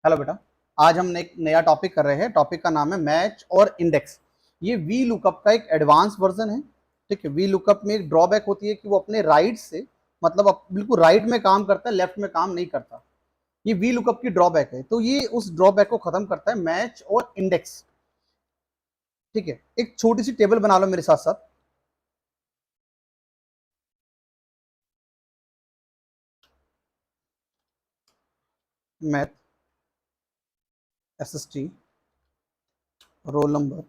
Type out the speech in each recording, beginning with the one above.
Hello बेटा। आज हम एक नया टॉपिक कर रहे हैं। टॉपिक का नाम है मैच और इंडेक्स। ये वी लुकअप का एक एडवांस वर्जन है। ठीक है, वी लुकअप में एक ड्रॉबैक होती है कि वो अपने राइट से मतलब बिल्कुल राइट में काम करता है, लेफ्ट में काम नहीं करता। ये वी लुकअप की ड्रॉबैक है, तो ये उस ड्रॉबैक को खत्म करता है मैच और इंडेक्स। ठीक है, एक छोटी सी टेबल बना लो मेरे साथ साथ। Math, SST, roll number,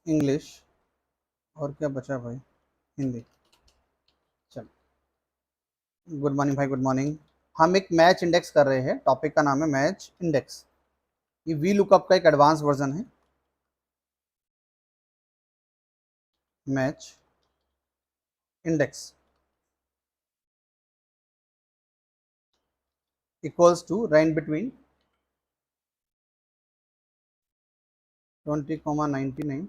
English, और क्या बचा भाई, हिंदी। चल, गुड मॉर्निंग भाई, गुड मॉर्निंग। हम एक मैच इंडेक्स कर रहे हैं। टॉपिक का नाम है मैच इंडेक्स। ये वी लुकअप का एक एडवांस वर्जन है। Match index equals to range between 20,99।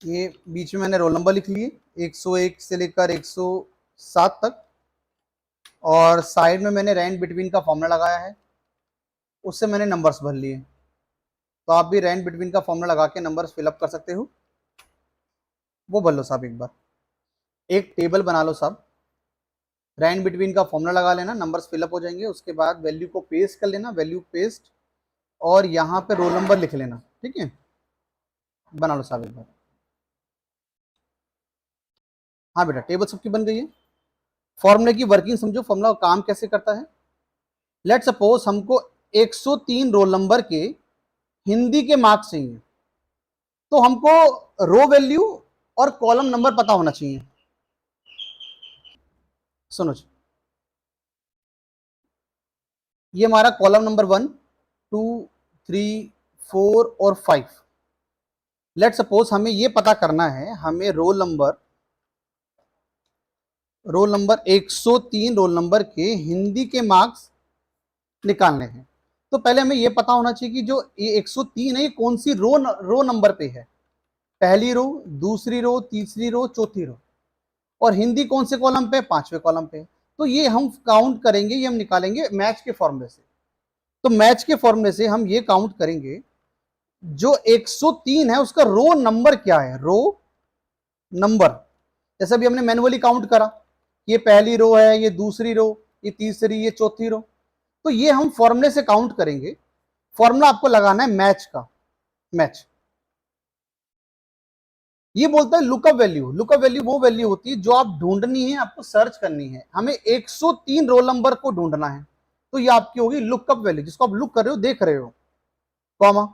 ये बीच में मैंने रोल नंबर लिख लिए 101 से लेकर 107 तक, और साइड में मैंने रेंज बिटवीन का फॉर्मूला लगाया है, उससे मैंने नंबर्स भर लिए। तो आप भी रेंज बिटवीन का फॉर्मूला लगा के नंबर्स फिलअप कर सकते हो। वो भर लो साहब एक बार। एक टेबल बना लो साहब। रेंज बिटवीन का फॉर्मूला लगा लेना, नंबर्स फिलअप हो जाएंगे। उसके बाद वैल्यू को पेस्ट कर लेना, वैल्यू पेस्ट, और यहाँ पे रोल नंबर लिख लेना। ठीक है, बना लो साहब एक बार। हाँ बेटा, टेबल सबकी बन गई है। फॉर्मूले की वर्किंग समझो, फॉर्मूला काम कैसे करता है। लेट सपोज हमको 103 रोल नंबर के हिंदी के मार्क्स चाहिए, तो हमको रो वैल्यू और कॉलम नंबर पता होना चाहिए। सुनो जी, ये हमारा कॉलम नंबर 1, 2, 3, 4 और 5। लेट सपोज हमें ये पता करना है, हमें रोल नंबर 103 रोल नंबर के हिंदी के मार्क्स निकालने हैं। तो पहले हमें ये पता होना चाहिए कि जो ये 103 है, ये कौन सी रो नंबर पे है। पहली रो, दूसरी रो, तीसरी रो, चौथी रो। और हिंदी कौन से कॉलम पे, पांचवें कॉलम पे। तो ये हम काउंट करेंगे, ये हम निकालेंगे मैच के फॉर्मूले से। तो मैच के फॉर्मूले से हम ये काउंट करेंगे, जो 103 है उसका रो नंबर क्या है। रो नंबर, जैसे अभी हमने मैनुअली काउंट करा, ये पहली रो है, ये दूसरी रो, ये तीसरी, ये चौथी रो। तो ये हम फॉर्मूले से काउंट करेंगे। फॉर्मूला आपको लगाना है मैच का। मैच ये बोलता है लुकअप वैल्यू। लुकअप वैल्यू वो वैल्यू होती है जो आप ढूंढनी है, आपको सर्च करनी है। हमें 103 रोल नंबर को ढूंढना है, तो ये आपकी होगी लुकअप वैल्यू, जिसको आप लुक कर रहे हो, देख रहे हो। Comma,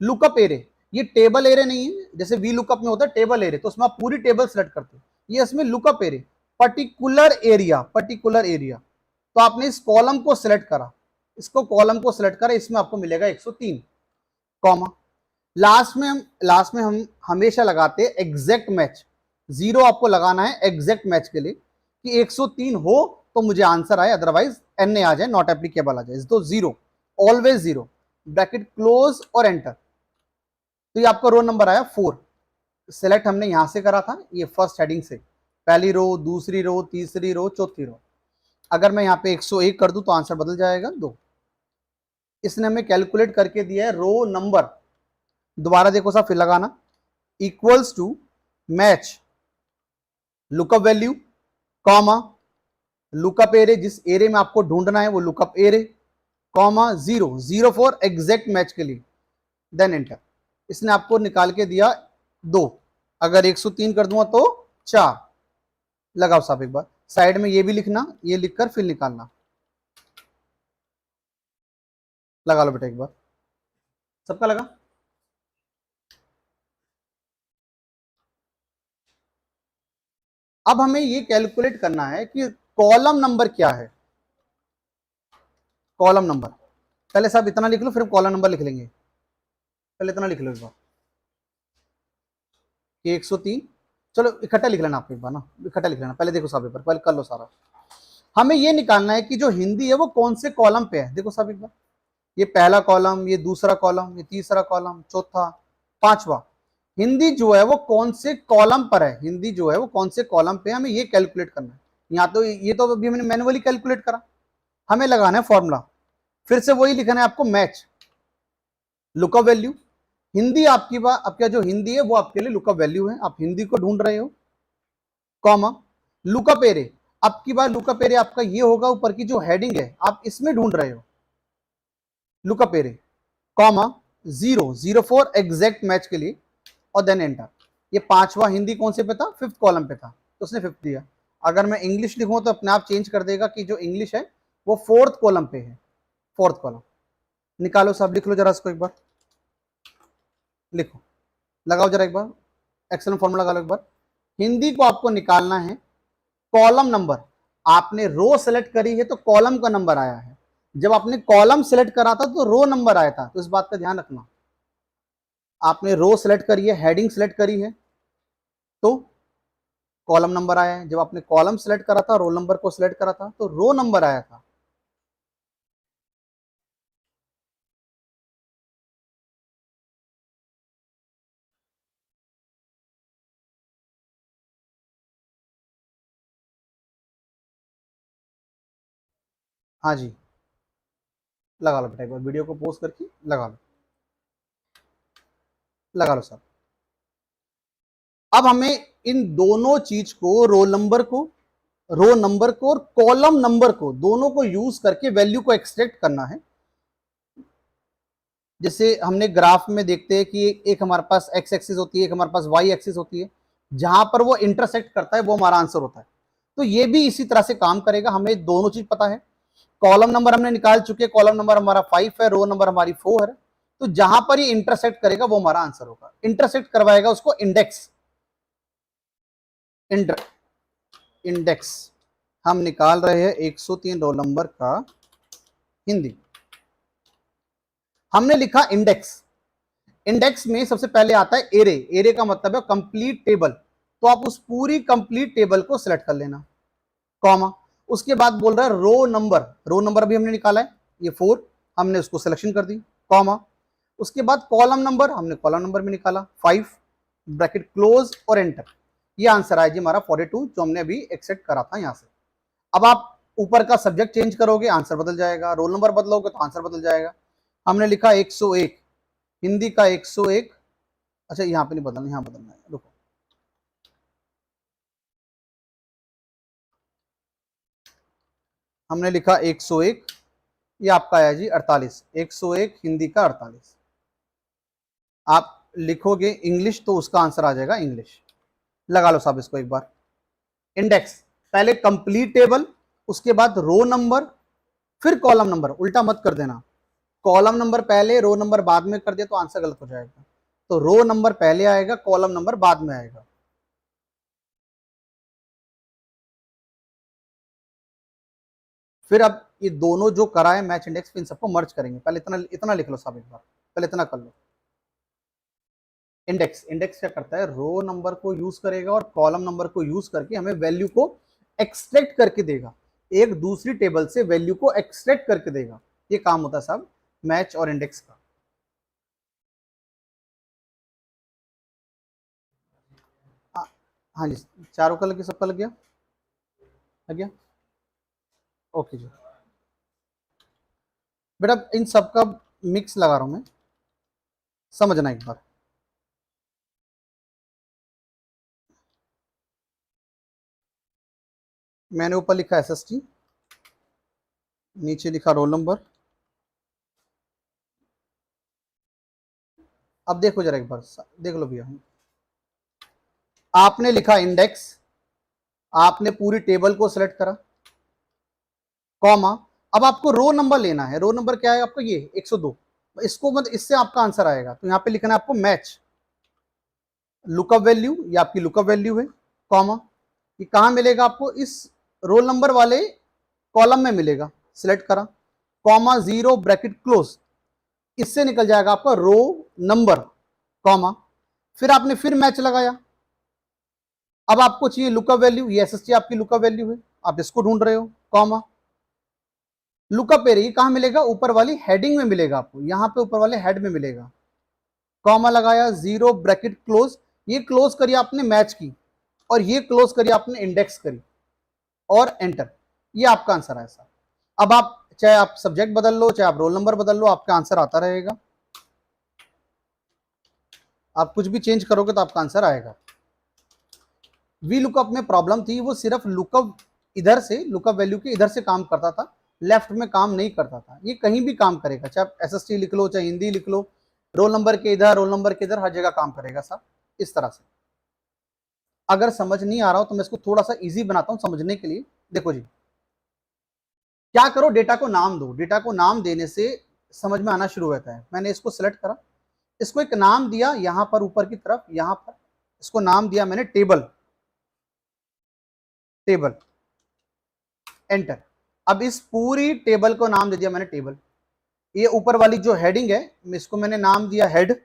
lookup array. ये टेबल एरे नहीं है, जैसे वी लुकअप में होता है टेबल एरे, तो उसमें आप पूरी टेबल सेलेक्ट करते हो। ये इसमें lookup array, particular area, particular area. तो आपने इस कॉलम को सिलेक्ट करा, इसको कॉलम को सिलेक्ट करा, इसमें आपको मिलेगा 103, कॉमा। लास्ट में हम हमेशा लगाते हैं एग्जैक्ट मैच। जीरो आपको लगाना है एग्जैक्ट मैच के लिए, कि 103 हो तो मुझे आंसर आए, अदरवाइज एन आ जाए, नॉट एप्लीकेबल आ जाए। तो zero, always zero, bracket close और एंटर। तो ये आपका रो नंबर आया 4। सेलेक्ट हमने यहां से करा था, ये फर्स्ट हेडिंग से, पहली रो, दूसरी रो, तीसरी रो, चौथी रो। अगर मैं यहाँ पे 101 कर दूं तो आंसर बदल जाएगा 2। इसने हमें कैलकुलेट करके दिया है रो नंबर। दोबारा देखो साहब, फिर लगाना, equals to match lookup value, comma, lookup array, जिस एरे में आपको ढूंढना है वो lookup array, comma, zero, zero for exact match के लिए, देन एंटर। इसने आपको निकाल के दिया 2। अगर 103 कर दूंगा तो 4। लगाओ साहब एक बार, साइड में ये भी लिखना, ये लिखकर फिर निकालना। लगा लो बेटा एक बार, सबका लगा। अब हमें ये कैलकुलेट करना है कि कॉलम नंबर क्या है। कॉलम नंबर, पहले साहब इतना लिख लो, फिर कॉलम नंबर लिख लेंगे। पहले इतना लिख लो एक बार कि 103 चलो इकट्ठा लिख लेना आप एक बार ना, इकट्ठा लिख लेना, पहले देखो साहब पेपर पहले कर लो सारा। हमें ये निकालना है कि जो हिंदी है वो कौन से कॉलम पे है। देखो साहब एक बार, ये पहला कॉलम, ये दूसरा कॉलम, ये तीसरा कॉलम, चौथा, पांचवा। हिंदी जो है वो कौन से कॉलम पर है, हिंदी जो है वो कौन से कॉलम पे है, हमें ये कैलकुलेट करना है। यहाँ तो ये तो अभी हमने मैनुअली कैलकुलेट करा, हमें लगाना है फॉर्मूला। फिर से वही लिखना है आपको, मैच लुकअप वैल्यू। हिंदी आपकी बात, आपका जो हिंदी है वो आपके लिए लुकअप वैल्यू है, आप हिंदी को ढूंढ रहे हो, कॉमा लुकअप एरे। अब की बार लुकअप एरे आपका ये होगा, ऊपर की जो हेडिंग है आप इसमें ढूंढ रहे हो lookup array, comma 004 exact match के लिए, और देन एंटर। ये पांचवा हिंदी कौन से पे था, फिफ्थ कॉलम पे था, तो उसने फिफ्थ दिया। अगर मैं इंग्लिश लिखूं तो अपने आप चेंज कर देगा कि जो इंग्लिश है वो फोर्थ कॉलम पे है, फोर्थ कॉलम। निकालो साहब, लिख लो जरा इसको एक बार, लिखो, लगाओ जरा एक बार, एक्सेल में फॉर्मूला लगा लो एक बार। हिंदी को आपको निकालना है कॉलम नंबर, आपने रो सेलेक्ट करी है तो कॉलम का नंबर आया है, जब आपने कॉलम सेलेक्ट करा था तो रो नंबर आया था, तो इस बात का ध्यान रखना। आपने रो सेलेक्ट करी है, हेडिंग सेलेक्ट करी है तो कॉलम नंबर आया है, जब आपने कॉलम सेलेक्ट करा था, रोल नंबर को सेलेक्ट करा था तो रो नंबर आया था। हाँ जी, लगा लो बेटा, एक बार वीडियो को पोस्ट करके लगा लो, लगा लो सर। अब हमें इन दोनों चीज को, रोल नंबर को, रो नंबर को और कॉलम नंबर को, दोनों को यूज करके वैल्यू को एक्सट्रैक्ट करना है। जैसे हमने ग्राफ में देखते हैं कि एक हमारे पास एक्स एक्सिस होती है, एक हमारे पास वाई एक्सिस होती है, जहां पर वो इंटरसेक्ट करता है वो हमारा आंसर होता है। तो ये भी इसी तरह से काम करेगा, हमें दोनों चीज पता है। कॉलम नंबर हमने निकाल चुके, कॉलम नंबर हमारा 5 है, रो नंबर हमारी 4 है, तो जहां पर ये इंटरसेक्ट करेगा वो हमारा आंसर होगा। इंटरसेक्ट करवाएगा उसको इंडेक्स, इंडेक्स हम निकाल रहे हैं 103 रोल नंबर का हिंदी। हमने लिखा इंडेक्स, इंडेक्स में सबसे पहले आता है एरे, एरे का मतलब है कंप्लीट टेबल, तो आप उस पूरी कंप्लीट टेबल को सिलेक्ट कर लेना, कॉमा। उसके बाद बोल रहा है रो नंबर, रो नंबर भी हमने निकाला है, ये 4, हमने उसको सिलेक्शन कर दी, कॉमा। उसके बाद कॉलम नंबर, हमने कॉलम नंबर भी निकाला 5, ब्रैकेट क्लोज और एंटर। ये आंसर आया जी हमारा 42, जो हमने अभी एक्सेप्ट करा था यहां से। अब आप ऊपर का सब्जेक्ट चेंज करोगे, आंसर बदल जाएगा, रोल नंबर बदलोगे तो आंसर बदल जाएगा। हमने लिखा 101, हिंदी का 101, अच्छा यहाँ पे नहीं बदलना, यहाँ बदलना है, रुको। हमने लिखा 101, ये आपका आया जी 48, 101 हिंदी का 48। आप लिखोगे इंग्लिश तो उसका आंसर आ जाएगा इंग्लिश। लगा लो साहब इसको एक बार। इंडेक्स, पहले कंप्लीट टेबल, उसके बाद रो नंबर, फिर कॉलम नंबर, उल्टा मत कर देना, कॉलम नंबर पहले रो नंबर बाद में कर दिया तो आंसर गलत हो जाएगा। तो रो नंबर पहले आएगा, कॉलम नंबर बाद में आएगा। फिर अब ये दोनों जो करा है मैच इंडेक्स, इन सबको मर्ज करेंगे। पहले इतना इतना लिख लो साहब एक बार, पहले इतना कर लो। इंडेक्स, इंडेक्स क्या करता है, रो नंबर को यूज करेगा और कॉलम नंबर को यूज करके हमें वैल्यू को एक्सट्रैक्ट करके देगा, एक दूसरी टेबल से वैल्यू को एक्सट्रैक्ट करके देगा। ये काम होता है साहब मैच और इंडेक्स का। हाँ जी, चारों का लग गया, सबका लग गया, लग गया, ओके जी। बेटा इन सबका मिक्स लगा रहा हूं मैं, समझना एक बार। मैंने ऊपर लिखा एसएसटी, नीचे लिखा रोल नंबर। अब देखो जरा एक बार, देख लो भैया, आपने लिखा इंडेक्स, आपने पूरी टेबल को सिलेक्ट करा, कॉमा। अब आपको रो नंबर लेना है, रो नंबर क्या है आपका, ये 102, इसको मतलब इससे आपका आंसर आएगा, तो यहां पे लिखना है आपको मैच लुकअप वैल्यू, ये आपकी लुकअप वैल्यू है, कॉमा। ये कहां मिलेगा आपको, इस रोल नंबर वाले कॉलम में मिलेगा, सिलेक्ट करा, कॉमा 0 ब्रैकेट क्लोज, इससे निकल जाएगा आपका रो नंबर, कॉमा। फिर आपने फिर मैच लगाया, अब आपको चाहिए लुकअप वैल्यू, ये एसएसटी आपकी लुकअप वैल्यू है, आप इसको ढूंढ रहे हो, कॉमा लुकअप एरिया कहां मिलेगा, ऊपर वाली हेडिंग में मिलेगा आपको, यहां पे ऊपर वाले हेड में मिलेगा, कॉमा लगाया, जीरो ब्रैकेट क्लोज, ये क्लोज करी आपने मैच की और ये क्लोज करी आपने इंडेक्स करी और एंटर, ये आपका आंसर है सर। अब आप चाहे आप सब्जेक्ट बदल लो, चाहे आप रोल नंबर बदल लो, आपका आंसर आता रहेगा। आप कुछ भी चेंज करोगे तो आपका आंसर आएगा। वी लुकअप में प्रॉब्लम थी, वो सिर्फ लुकअप इधर से, लुकअप वैल्यू के इधर से काम करता था, लेफ्ट में काम नहीं करता था। ये कहीं भी काम करेगा, चाहे आप एसएसटी लिख लो, चाहे हिंदी लिख लो, रोल नंबर के इधर, रोल नंबर के इधर, हर जगह काम करेगा साहब, इस तरह से। अगर समझ नहीं आ रहा हो तो मैं इसको थोड़ा सा इजी बनाता हूं समझने के लिए। देखो जी, क्या करो, डेटा को नाम दो, डेटा को नाम देने से समझ में आना शुरू होता है। मैंने इसको सिलेक्ट करा, इसको एक नाम दिया, यहां पर ऊपर की तरफ, यहां पर इसको नाम दिया मैंने टेबल, टेबल, एंटर। अब इस पूरी टेबल को नाम दे दिया मैंने टेबल। ये ऊपर वाली जो हेडिंग है, इसको मैंने नाम दिया हेड,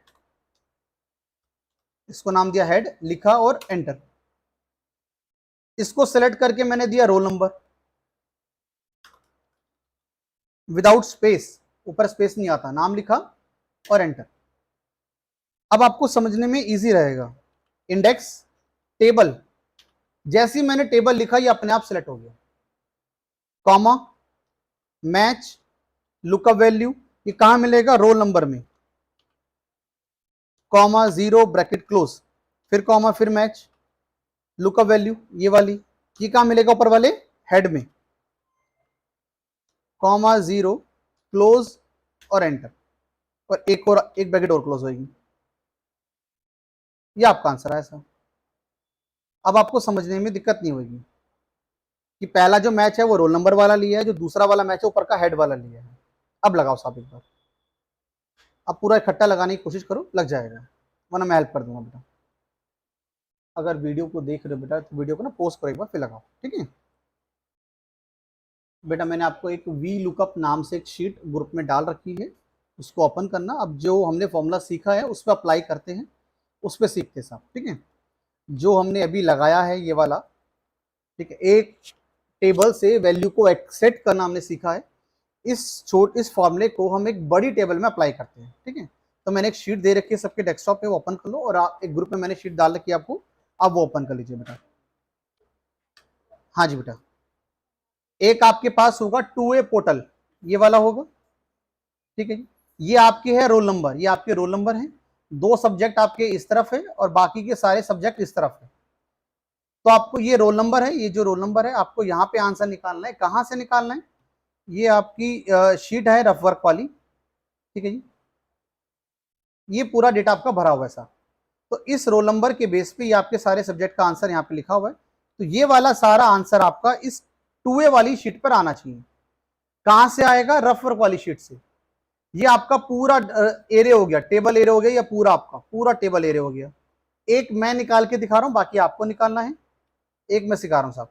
इसको नाम दिया हेड, लिखा और एंटर। इसको सेलेक्ट करके मैंने दिया रोल नंबर विदाउट स्पेस, ऊपर स्पेस नहीं आता, नाम लिखा और एंटर। अब आपको समझने में इजी रहेगा। इंडेक्स, टेबल, जैसे ही मैंने टेबल लिखा ये अपने आप सेलेक्ट हो गया, कॉमा मैच लुकअप वैल्यू, ये कहां मिलेगा, रोल नंबर में, कॉमा जीरो ब्रैकेट क्लोज, फिर कॉमा, फिर मैच लुकअप वैल्यू, ये वाली, ये कहां मिलेगा, ऊपर वाले हेड में, कॉमा जीरो क्लोज और एंटर, और एक ब्रैकेट और क्लोज होगी। ये आपका आंसर है सर। अब आपको समझने में दिक्कत नहीं होगी कि पहला जो मैच है वो रोल नंबर वाला लिया है, जो दूसरा वाला मैच है ऊपर का हेड वाला लिया है। अब लगाओ साहब एक बार, अब पूरा इकट्ठा लगाने की कोशिश करो, लग जाएगा, वरना मैं हेल्प कर दूंगा बेटा। अगर वीडियो को देख रहे हो बेटा तो वीडियो को ना पोस्ट करो एक बार, फिर लगाओ, ठीक है बेटा। मैंने आपको एक वी लुकअप नाम से एक शीट ग्रुप में डाल रखी है, उसको ओपन करना। अब जो हमने फॉर्मूला सीखा है उस पर अप्लाई करते हैं, उस पर सीखते हैं साहब, ठीक है। जो हमने अभी लगाया है ये वाला, ठीक है, एक टेबल से वैल्यू को एक्सेट करना हमने सीखा है। इस फॉर्मूले को हम एक बड़ी टेबल में अप्लाई करते हैं, ठीक है। तो मैंने एक शीट दे रखी है सबके डेस्कटॉप पे, वो ओपन कर लो, और एक ग्रुप में मैंने शीट डाल रखी है आपको, आप वो ओपन कर लीजिए बेटा। हाँ जी बेटा, एक आपके पास होगा 2A पोर्टल, ये वाला होगा, ठीक है जी। ये आपके है रोल नंबर, ये आपके रोल नंबर है, दो सब्जेक्ट आपके इस तरफ है और बाकी के सारे सब्जेक्ट इस तरफ है। तो आपको ये रोल नंबर है, ये जो रोल नंबर है आपको यहाँ पे आंसर निकालना है। कहाँ से निकालना है, ये आपकी शीट है रफ वर्क वाली, ठीक है जी। ये पूरा डेटा आपका भरा हुआ है साहब। तो इस रोल नंबर के बेस पे ये आपके सारे सब्जेक्ट का आंसर यहाँ पे लिखा हुआ है। तो ये वाला सारा आंसर आपका इस 2A वाली शीट पर आना चाहिए। कहां से आएगा, रफ वर्क वाली शीट से। ये आपका पूरा एरिया हो गया, टेबल एरिया हो गया, या पूरा आपका पूरा टेबल एरिया हो गया। एक मैं निकाल के दिखा रहा हूं, बाकी आपको निकालना है। एक मैं सिखा रहा हूं साहब।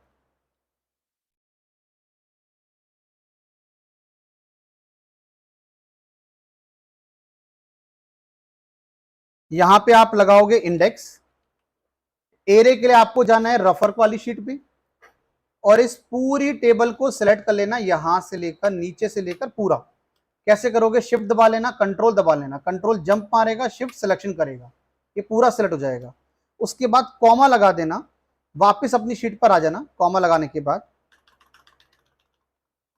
यहां पे आप लगाओगे इंडेक्स, एरिया के लिए आपको जाना है रफ वर्क वाली शीट पे, और इस पूरी टेबल को सिलेक्ट कर लेना, यहां से लेकर नीचे से लेकर पूरा। कैसे करोगे, शिफ्ट दबा लेना, कंट्रोल दबा लेना, कंट्रोल जंप मारेगा, शिफ्ट सिलेक्शन करेगा, ये पूरा सिलेक्ट हो जाएगा। उसके बाद कॉमा लगा देना, वापस अपनी शीट पर आ जाना, कॉमा लगाने के बाद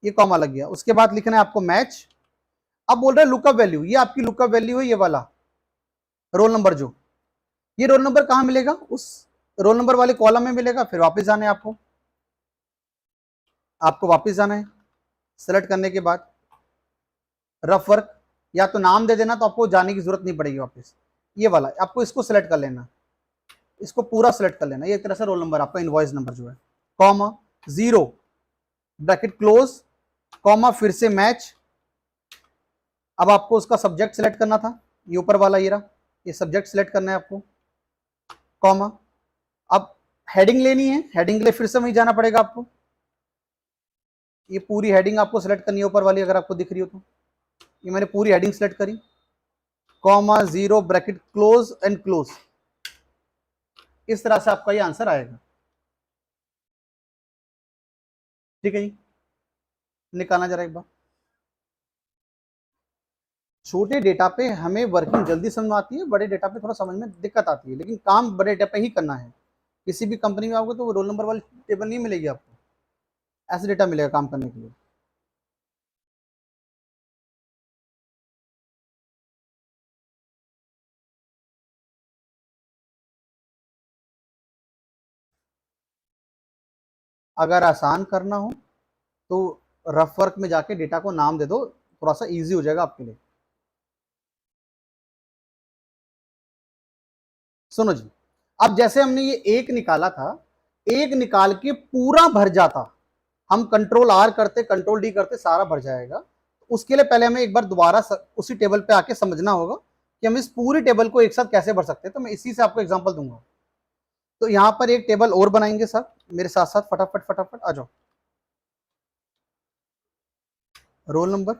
ये कॉमा लग गया। उसके बाद लिखना है आपको मैच। अब बोल रहे हैं लुकअप वैल्यू, ये आपकी लुकअप वैल्यू है, ये वाला रोल नंबर, जो ये रोल नंबर कहां मिलेगा, उस रोल नंबर वाले कॉलम में मिलेगा। फिर वापस जाना है आपको, वापस जाना है। सेलेक्ट करने के बाद रफ वर्क, या तो नाम दे देना, तो आपको जाने की जरूरत नहीं पड़ेगी वापस। ये वाला आपको इसको सिलेक्ट कर लेना, इसको पूरा सिलेक्ट कर लेना। ये एक तरह से रोल नंबर आपका इनवॉइस नंबर जो है, comma zero bracket close, comma फिर से मैच। अब आपको उसका सब्जेक्ट सिलेक्ट करना था, ये ऊपर वाला ये रहा, ये सब्जेक्ट सिलेक्ट करना है आपको, कॉमा। अब हेडिंग लेनी है, हेडिंग के लिए फिर से वहीं जाना पड़ेगा आपको। ये पूरी हेडिंग आपको सिलेक्ट करनी है ऊपर वाली, अगर आपको दिख रही हो तो। ये मैंने पूरी हेडिंग सिलेक्ट करी, comma zero bracket close and close. इस तरह से आपका ये आंसर आएगा। ठीक है जी, निकालना जरा एक बार। छोटे डेटा पे हमें वर्किंग जल्दी समझ में आती है, बड़े डेटा पे थोड़ा समझ में दिक्कत आती है, लेकिन काम बड़े डेटा पे ही करना है। किसी भी कंपनी में आओगे तो वो रोल नंबर वाली टेबल नहीं मिलेगी आपको, ऐसे डेटा मिलेगा काम करने के लिए। अगर आसान करना हो तो रफ वर्क में जाके डेटा को नाम दे दो, थोड़ा सा इजी हो जाएगा आपके लिए। सुनो जी, अब जैसे हमने ये एक निकाला था, एक निकाल के पूरा भर जाता, हम कंट्रोल आर करते कंट्रोल डी करते सारा भर जाएगा। उसके लिए पहले हमें एक बार दोबारा उसी टेबल पे आके समझना होगा कि हम इस पूरी टेबल को एक साथ कैसे भर सकते हैं। तो मैं इसी से आपको एग्जांपल दूंगा। तो यहां पर एक टेबल और बनाएंगे सर, मेरे साथ साथ फटाफट फटाफट आ जाओ। रोल नंबर,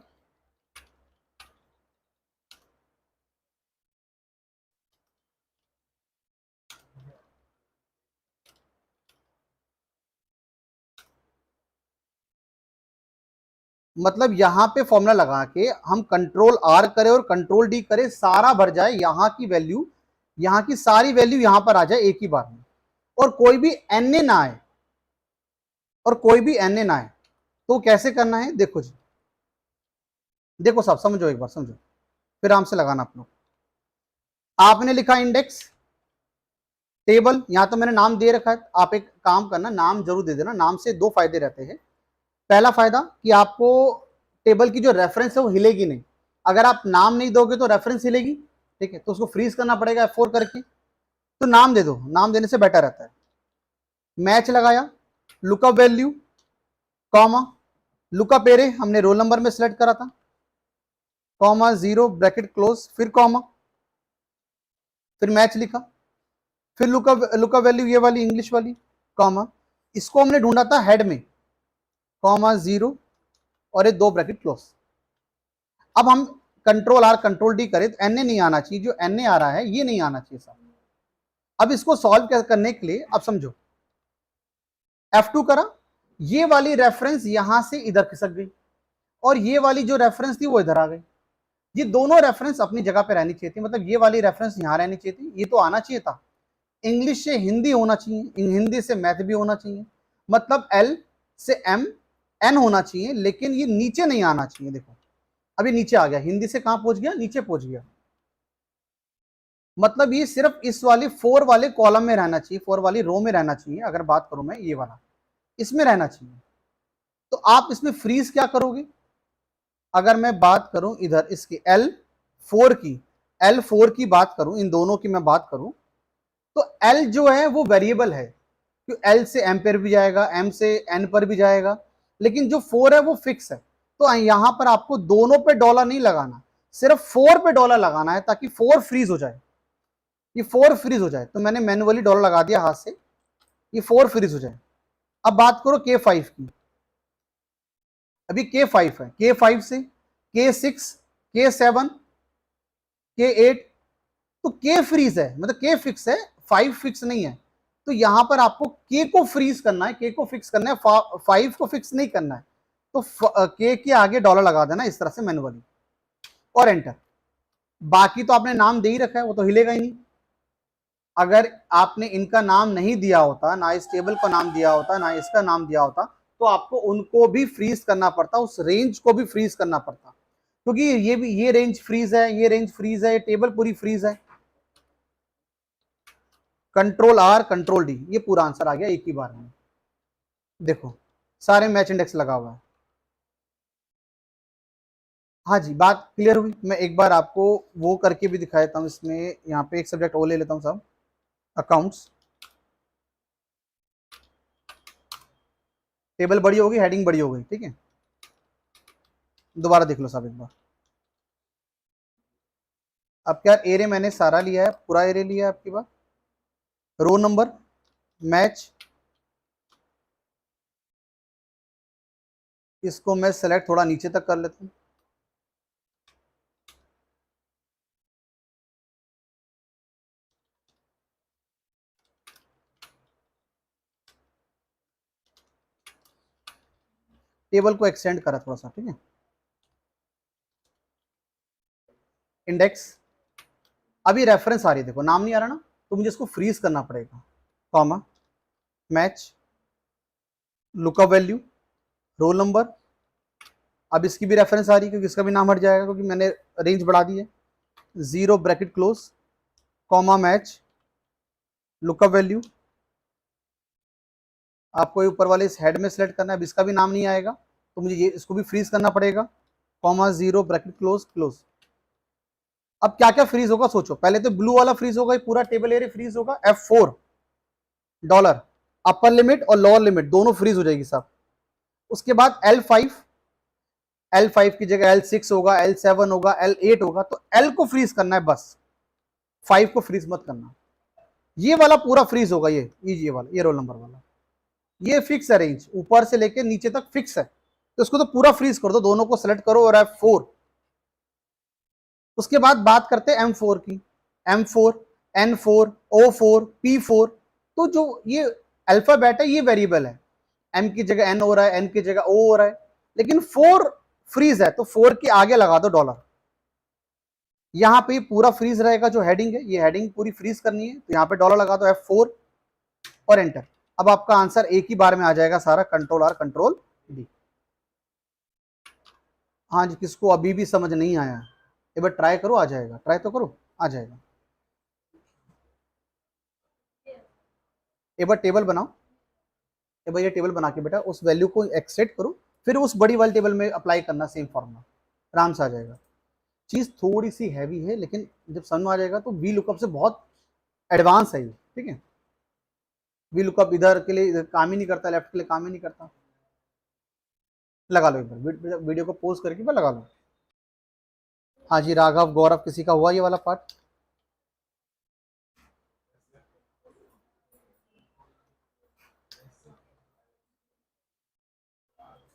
मतलब यहां पे फॉर्मूला लगा के हम कंट्रोल आर करें और कंट्रोल डी करें, सारा भर जाए, यहां की वैल्यू, यहां की सारी वैल्यू यहां पर आ जाए एक ही बार में, और कोई भी एन ए ना आए, और कोई भी एन ए ना आए। तो कैसे करना है देखो जी, देखो साहब समझो, एक बार समझो, फिर आराम से लगाना आप लोग। आपने लिखा इंडेक्स टेबल, यहां तो मैंने नाम दे रखा है, आप एक काम करना, नाम जरूर दे देना। नाम से दो फायदे रहते हैं। पहला फायदा कि आपको टेबल की जो रेफरेंस है वो हिलेगी नहीं। अगर आप नाम नहीं दोगे तो रेफरेंस हिलेगी, ठीक है, तो उसको फ्रीज करना पड़ेगा F4 करके। तो नाम दे दो, नाम देने से बेटर रहता है। मैच लगाया, lookup value, comma, lookup array हमने रोल नंबर में सिलेक्ट करा था, कॉमा जीरो ब्रैकेट क्लोज, फिर कॉमा, फिर मैच लिखा, फिर लुकअप लुकअप वैल्यू ये वाली इंग्लिश वाली, कॉमा, इसको हमने ढूंढा था हेड में, कॉमा जीरो, और ये दो ब्रैकेट क्लोज। अब हम कंट्रोल आर कंट्रोल डी करें तो एन ए नहीं आना चाहिए, जो एन ए आ रहा है ये नहीं आना चाहिए साहब। अब इसको सॉल्व करने के लिए अब समझो, F2 करा, ये वाली रेफरेंस यहां से इधर खिसक गई, और ये वाली जो रेफरेंस थी वो इधर आ गई। ये दोनों रेफरेंस अपनी जगह पे रहनी चाहिए थी, मतलब ये वाली रेफरेंस यहां रहनी चाहिए थी, ये तो आना चाहिए था। इंग्लिश से हिंदी होना चाहिए, हिंदी से मैथ भी होना चाहिए, मतलब एल से एम एन होना चाहिए, लेकिन ये नीचे नहीं आना चाहिए। देखो अभी नीचे आ गया, हिंदी से कहां पहुंच गया, नीचे पहुंच गया। मतलब ये सिर्फ इस वाली 4 वाले कॉलम में रहना चाहिए, 4 वाली रो में रहना चाहिए। अगर बात करूं मैं ये वाला, इसमें रहना चाहिए। तो आप इसमें फ्रीज क्या करोगे? अगर मैं बात करूं इधर इसकी L4 की, L4 की बात करूं, इन दोनों की मैं बात करूं, तो L जो है वो वेरिएबल है, क्यों L से M पर भी जाएगा, M से N पर भी जाएगा, लेकिन जो 4 है वो फिक्स है। तो यहां पर आपको दोनों पे डॉलर नहीं लगाना, सिर्फ 4 पे डॉलर लगाना है, ताकि 4 फ्रीज हो जाए, ये 4 फ्रीज हो जाए। तो मैंने मैन्युअली डॉलर लगा दिया हाथ से, ये 4 फ्रीज हो जाए। अब बात करो K5 की, अभी K5 है, K5 से K6, K7, K8, तो K फ्रीज है, मतलब K फिक्स है, 5 फिक्स नहीं है। तो यहां पर आपको K को फ्रीज करना है, K को फिक्स करना है, 5 को फिक्स नहीं करना है। तो K के आगे डॉलर लगा देना इस तरह से मैनुअली, और एंटर। बाकी तो आपने नाम दे ही रखा है, वो तो हिलेगा ही नहीं। अगर आपने इनका नाम नहीं दिया होता, ना इस टेबल का नाम दिया होता, ना इसका नाम दिया होता, तो आपको उनको भी फ्रीज करना पड़ता, उस रेंज को भी फ्रीज करना पड़ता, क्योंकि ये भी, ये रेंज फ्रीज है, ये रेंज फ्रीज है, ये टेबल पूरी फ्रीज है। कंट्रोल आर कंट्रोल डी, ये पूरा आंसर आ गया एक ही बार में। देखो सारे मैच इंडेक्स लगा हुआ है। हाँ जी, बात क्लियर हुई। मैं एक बार आपको वो करके भी दिखा देता हूँ। इसमें यहाँ पे एक सब्जेक्ट और ले लेता हूँ साहब, अकाउंट्स। टेबल बड़ी होगी, हेडिंग बड़ी हो गई, ठीक है। दोबारा देख लो साहब एक बार। अब क्या, एरे मैंने सारा लिया है, पूरा एरे लिया है आपकी बात, रो नंबर, मैच, इसको मैं सेलेक्ट थोड़ा नीचे तक कर लेता हूँ। टेबल को एक्सटेंड करा थोड़ा सा, ठीक है। इंडेक्स, अभी रेफरेंस आ रही है, देखो नाम नहीं आ रहा ना, तो मुझे इसको फ्रीज करना पड़ेगा, comma match lookup value roll number. अब इसकी भी रेफरेंस आ रही है क्योंकि इसका भी नाम हट जाएगा क्योंकि मैंने रेंज बढ़ा दी है। 0 bracket close comma match lookup value. आपको ऊपर वाले इस हेड में सेलेक्ट करना है, अब इसका भी नाम नहीं आएगा तो मुझे ये इसको भी फ्रीज करना पड़ेगा, कॉमा 0 ब्रैकेट क्लोज क्लोज। अब क्या क्या फ्रीज होगा सोचो, पहले तो ब्लू वाला फ्रीज होगा, पूरा टेबल एरिया फ्रीज होगा, F4 डॉलर, अपर लिमिट और लोअर लिमिट दोनों फ्रीज हो जाएगी साहब। उसके बाद L5 की जगह L6 होगा, L7 होगा, L8 होगा, तो L को फ्रीज करना है बस, 5 को फ्रीज मत करना। ये वाला पूरा फ्रीज होगा, ये वाला, ये रोल नंबर वाला, ये फिक्स है, रेंज ऊपर से लेके नीचे तक फिक्स है, तो इसको तो पूरा फ्रीज कर दो, दोनों को सेलेक्ट करो और F4। उसके बाद बात करते हैं M4 की, M4 N4 O4 P4। तो जो ये अल्फाबेट है ये वेरिएबल है, M की जगह N हो रहा है, N की जगह O हो रहा है, लेकिन 4 फ्रीज है तो 4 के आगे लगा दो डॉलर। यहां पे पूरा फ्रीज रहेगा, जो हेडिंग है ये हेडिंग पूरी फ्रीज करनी है, तो यहां पे डॉलर लगा दो F4 और एंटर। अब आपका आंसर एक ही बार में आ जाएगा सारा, कंट्रोल R कंट्रोल D। हाँ जी, किसको अभी भी समझ नहीं आया एक बार ट्राई करो, आ जाएगा, ट्राई तो करो, आ जाएगा। एक बार टेबल बनाओ, एक बार ये टेबल बना के बेटा उस वैल्यू को एक्सट्रैक्ट करो, फिर उस बड़ी वाली टेबल में अप्लाई करना सेम फॉर्मूला, आराम से आ जाएगा। चीज थोड़ी सी हैवी है लेकिन जब समझ में आ जाएगा तो वी लुकअप से बहुत एडवांस है ये, ठीक है। वी लुकअप इधर के लिए इधर काम ही नहीं करता, लेफ्ट के लिए काम ही नहीं करता। लगा लो एक बार, वीडियो को पोज करके बार लगा लो। हाँ जी, राघव गौरव किसी का हुआ ये वाला पार्ट?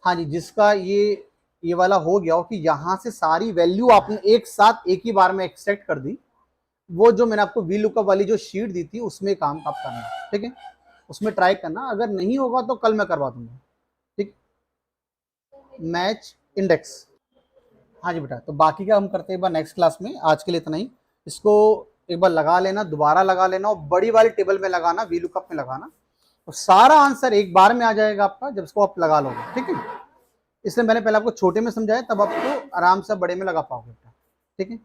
हाँ जी, जिसका ये वाला हो गया हो कि यहाँ से सारी वैल्यू आपने एक साथ एक ही बार में एक्सट्रैक्ट कर दी, वो जो मैंने आपको वी लुकअप वाली जो शीट दी थी उसमें काम आप करना, ठीक है। उसमें ट्राई करना, अगर नहीं होगा तो कल मैं करवा दूंगा, ठीक। मैच इंडेक्स, हाँ जी बेटा, तो बाकी का हम करते हैं एक बार नेक्स्ट क्लास में, आज के लिए इतना ही। इसको एक बार लगा लेना, दोबारा लगा लेना और बड़ी वाली टेबल में लगाना, वी लुकअप में लगाना, तो सारा आंसर एक बार में आ जाएगा आपका जब इसको आप लगा लोगे, ठीक है। इसलिए मैंने पहले आपको छोटे में समझाया, तब आपको आराम से बड़े में लगा पाओगे बेटा, ठीक है।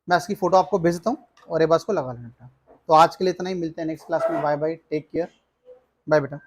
मैं इसकी फोटो आपको भेज देता हूँ और ये बस को लगा लेना बेटा। तो आज के लिए इतना ही, मिलते हैं नेक्स्ट क्लास में, bye bye, take care, bye बेटा।